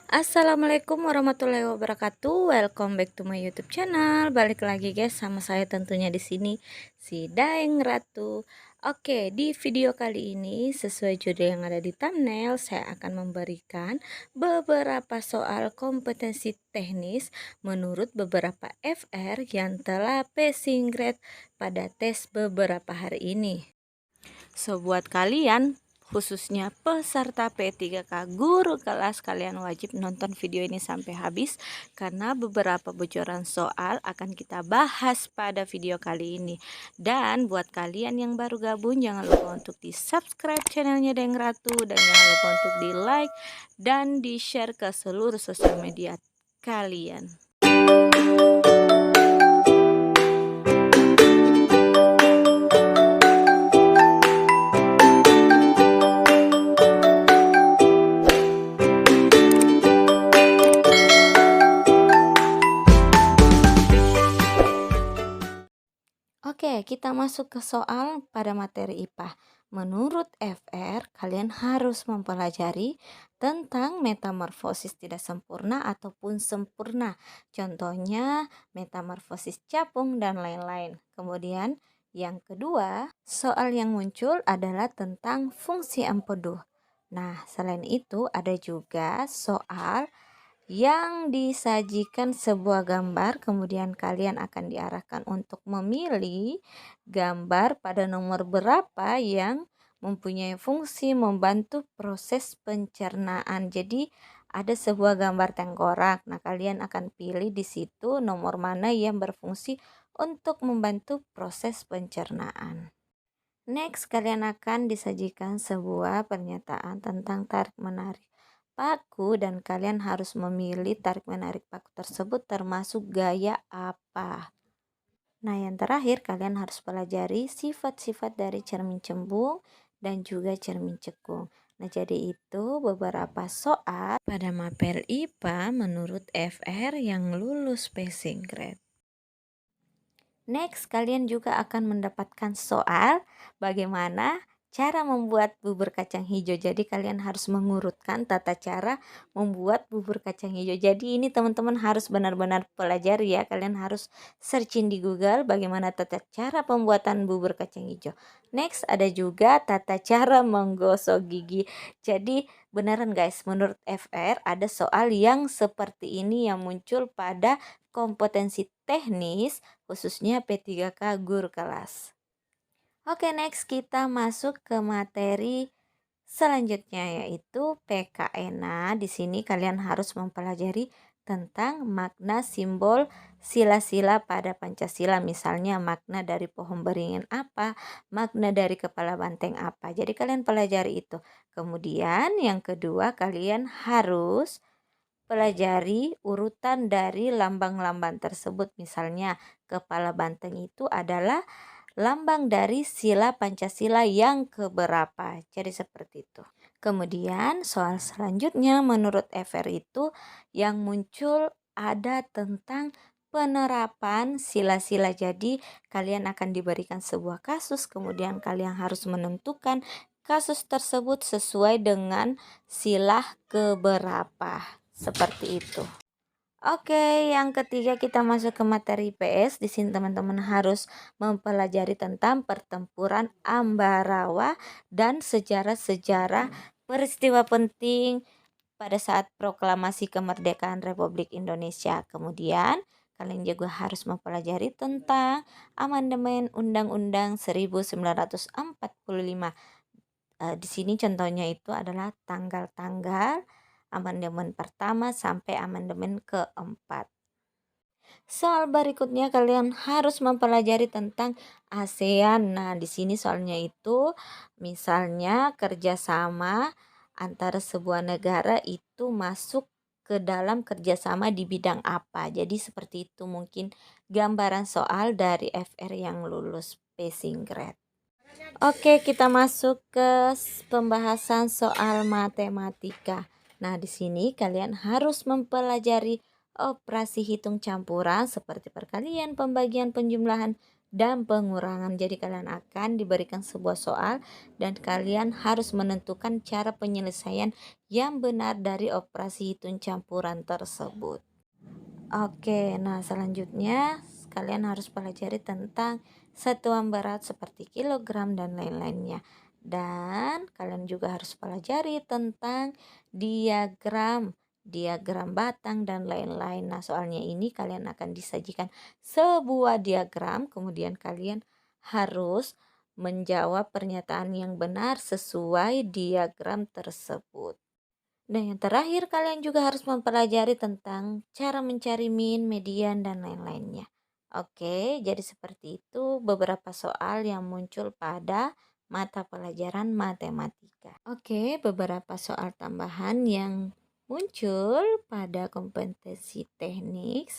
Assalamualaikum warahmatullahi wabarakatuh. Welcome back to my YouTube channel. Balik lagi guys sama saya tentunya di sini si Daeng Ratu. Oke, di video kali ini sesuai judul yang ada di thumbnail, saya akan memberikan beberapa soal kompetensi teknis menurut beberapa FR yang telah passing grade pada tes beberapa hari ini. So buat kalian khususnya peserta P3K guru kelas, kalian wajib nonton video ini sampai habis karena beberapa bocoran soal akan kita bahas pada video kali ini. Dan buat kalian yang baru gabung, jangan lupa untuk di subscribe channelnya Daeng Ratu, dan jangan lupa untuk di like dan di share ke seluruh sosial media kalian. Oke, kita masuk ke soal pada materi IPA. Menurut FR, kalian harus mempelajari tentang metamorfosis tidak sempurna ataupun sempurna. Contohnya metamorfosis capung dan lain-lain. Kemudian yang kedua, soal yang muncul adalah tentang fungsi empedu. Nah, selain itu ada juga soal yang disajikan sebuah gambar, kemudian kalian akan diarahkan untuk memilih gambar pada nomor berapa yang mempunyai fungsi membantu proses pencernaan. Jadi ada sebuah gambar tengkorak. Nah, kalian akan pilih di situ nomor mana yang berfungsi untuk membantu proses pencernaan. Next, kalian akan disajikan sebuah pernyataan tentang tarik-menarik paku dan kalian harus memilih tarik-menarik paku tersebut termasuk gaya apa. Nah, yang terakhir kalian harus pelajari sifat-sifat dari cermin cembung dan juga cermin cekung. Nah, jadi itu beberapa soal pada mapel IPA menurut FR yang lulus passing grade. Next, kalian juga akan mendapatkan soal bagaimana cara membuat bubur kacang hijau. Jadi kalian harus mengurutkan tata cara membuat bubur kacang hijau. Jadi ini teman-teman harus benar-benar pelajari ya. Kalian harus searching di Google bagaimana tata cara pembuatan bubur kacang hijau. Next, ada juga tata cara menggosok gigi. Jadi beneran guys, menurut FR ada soal yang seperti ini yang muncul pada kompetensi teknis khususnya P3K guru kelas. Oke, next kita masuk ke materi selanjutnya yaitu PKN. Nah, di sini kalian harus mempelajari tentang makna simbol sila-sila pada Pancasila. Misalnya makna dari pohon beringin apa, makna dari kepala banteng apa. Jadi kalian pelajari itu. Kemudian yang kedua, kalian harus pelajari urutan dari lambang-lambang tersebut. Misalnya kepala banteng itu adalah lambang dari sila Pancasila yang keberapa. Jadi seperti itu. Kemudian soal selanjutnya menurut FR itu yang muncul ada tentang penerapan sila-sila. Jadi kalian akan diberikan sebuah kasus, kemudian kalian harus menentukan kasus tersebut sesuai dengan sila keberapa. Seperti itu. Oke, yang ketiga kita masuk ke materi PS. Di sini teman-teman harus mempelajari tentang pertempuran Ambarawa dan sejarah-sejarah peristiwa penting pada saat proklamasi kemerdekaan Republik Indonesia. Kemudian kalian juga harus mempelajari tentang amandemen Undang-Undang 1945. Di sini contohnya itu adalah tanggal-tanggal amandemen pertama sampai amandemen keempat. Soal berikutnya kalian harus mempelajari tentang ASEAN. Nah, di sini soalnya itu misalnya kerjasama antara sebuah negara itu masuk ke dalam kerjasama di bidang apa. Jadi seperti itu mungkin gambaran soal dari FR yang lulus passing grade. Oke, kita masuk ke pembahasan soal matematika. Nah, di sini kalian harus mempelajari operasi hitung campuran seperti perkalian, pembagian, penjumlahan, dan pengurangan. Jadi kalian akan diberikan sebuah soal dan kalian harus menentukan cara penyelesaian yang benar dari operasi hitung campuran tersebut. Oke, nah selanjutnya kalian harus pelajari tentang satuan berat seperti kilogram dan lain-lainnya. Dan kalian juga harus pelajari tentang diagram, diagram batang dan lain-lain. Nah, soalnya ini kalian akan disajikan sebuah diagram, kemudian kalian harus menjawab pernyataan yang benar sesuai diagram tersebut. Dan yang terakhir kalian juga harus mempelajari tentang cara mencari min, median, dan lain-lainnya. Oke, jadi seperti itu beberapa soal yang muncul pada mata pelajaran matematika. Oke, beberapa soal tambahan yang muncul pada kompetensi teknik,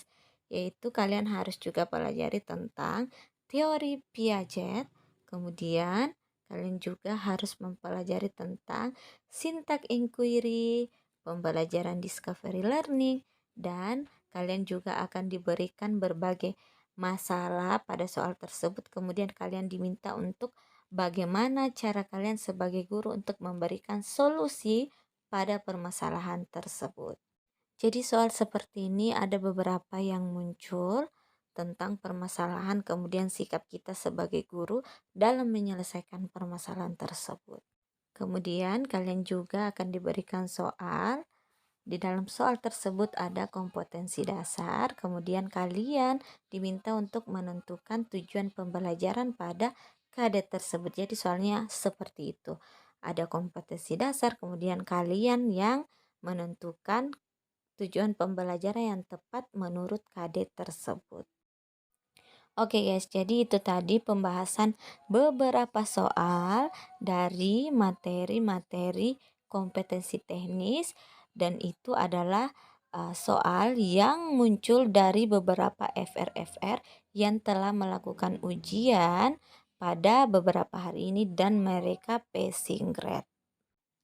yaitu kalian harus juga pelajari tentang teori Piaget, kemudian kalian juga harus mempelajari tentang sintak inquiry, pembelajaran discovery learning, dan kalian juga akan diberikan berbagai masalah pada soal tersebut. Kemudian kalian diminta untuk bagaimana cara kalian sebagai guru untuk memberikan solusi pada permasalahan tersebut. Jadi soal seperti ini ada beberapa yang muncul tentang permasalahan kemudian sikap kita sebagai guru dalam menyelesaikan permasalahan tersebut. Kemudian kalian juga akan diberikan soal. Di dalam soal tersebut ada kompetensi dasar, kemudian kalian diminta untuk menentukan tujuan pembelajaran pada KD tersebut. Jadi soalnya seperti itu. Ada kompetensi dasar, kemudian kalian yang menentukan tujuan pembelajaran yang tepat menurut KD tersebut. Oke guys, jadi itu tadi pembahasan beberapa soal dari materi-materi kompetensi teknis dan itu adalah soal yang muncul dari beberapa FR-FR yang telah melakukan ujian pada beberapa hari ini dan mereka passing grade.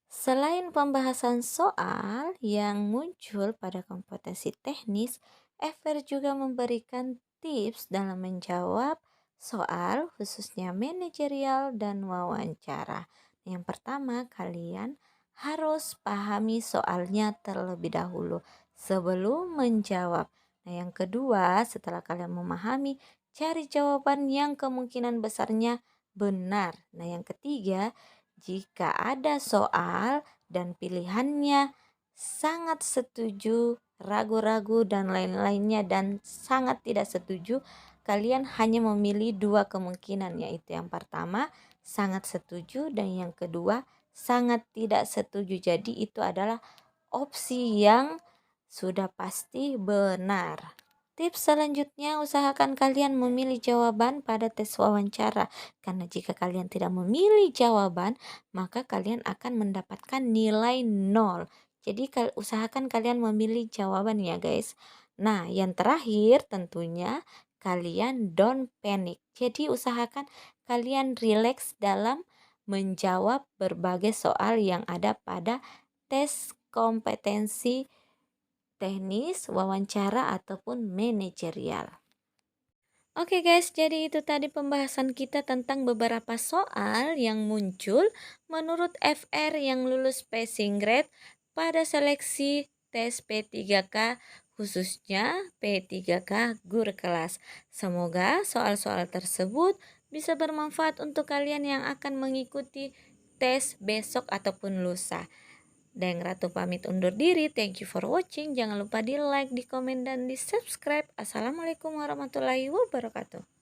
Selain pembahasan soal yang muncul pada kompetensi teknis, FR juga memberikan tips dalam menjawab soal khususnya manajerial dan wawancara. Yang pertama, kalian harus pahami soalnya terlebih dahulu sebelum menjawab. Nah, yang kedua, setelah kalian memahami, cari jawaban yang kemungkinan besarnya benar. Nah, yang ketiga, jika ada soal dan pilihannya sangat setuju, ragu-ragu, dan lain-lainnya, dan sangat tidak setuju, kalian hanya memilih dua kemungkinan, yaitu yang pertama sangat setuju dan yang kedua sangat tidak setuju. Jadi itu adalah opsi yang sudah pasti benar. Tips selanjutnya, usahakan kalian memilih jawaban pada tes wawancara. Karena jika kalian tidak memilih jawaban, maka kalian akan mendapatkan nilai 0. Jadi usahakan kalian memilih jawaban ya guys. Nah, yang terakhir tentunya kalian don't panic. Jadi usahakan kalian relax dalam menjawab berbagai soal yang ada pada tes kompetensi teknis, wawancara, ataupun manajerial. Oke guys, jadi itu tadi pembahasan kita tentang beberapa soal yang muncul menurut FR yang lulus passing grade pada seleksi tes P3K khususnya P3K Guru Kelas. Semoga soal-soal tersebut bisa bermanfaat untuk kalian yang akan mengikuti tes besok ataupun lusa. Dayang Ratu pamit undur diri. Thank you for watching. Jangan lupa di like, di komen, dan di subscribe. Assalamualaikum warahmatullahi wabarakatuh.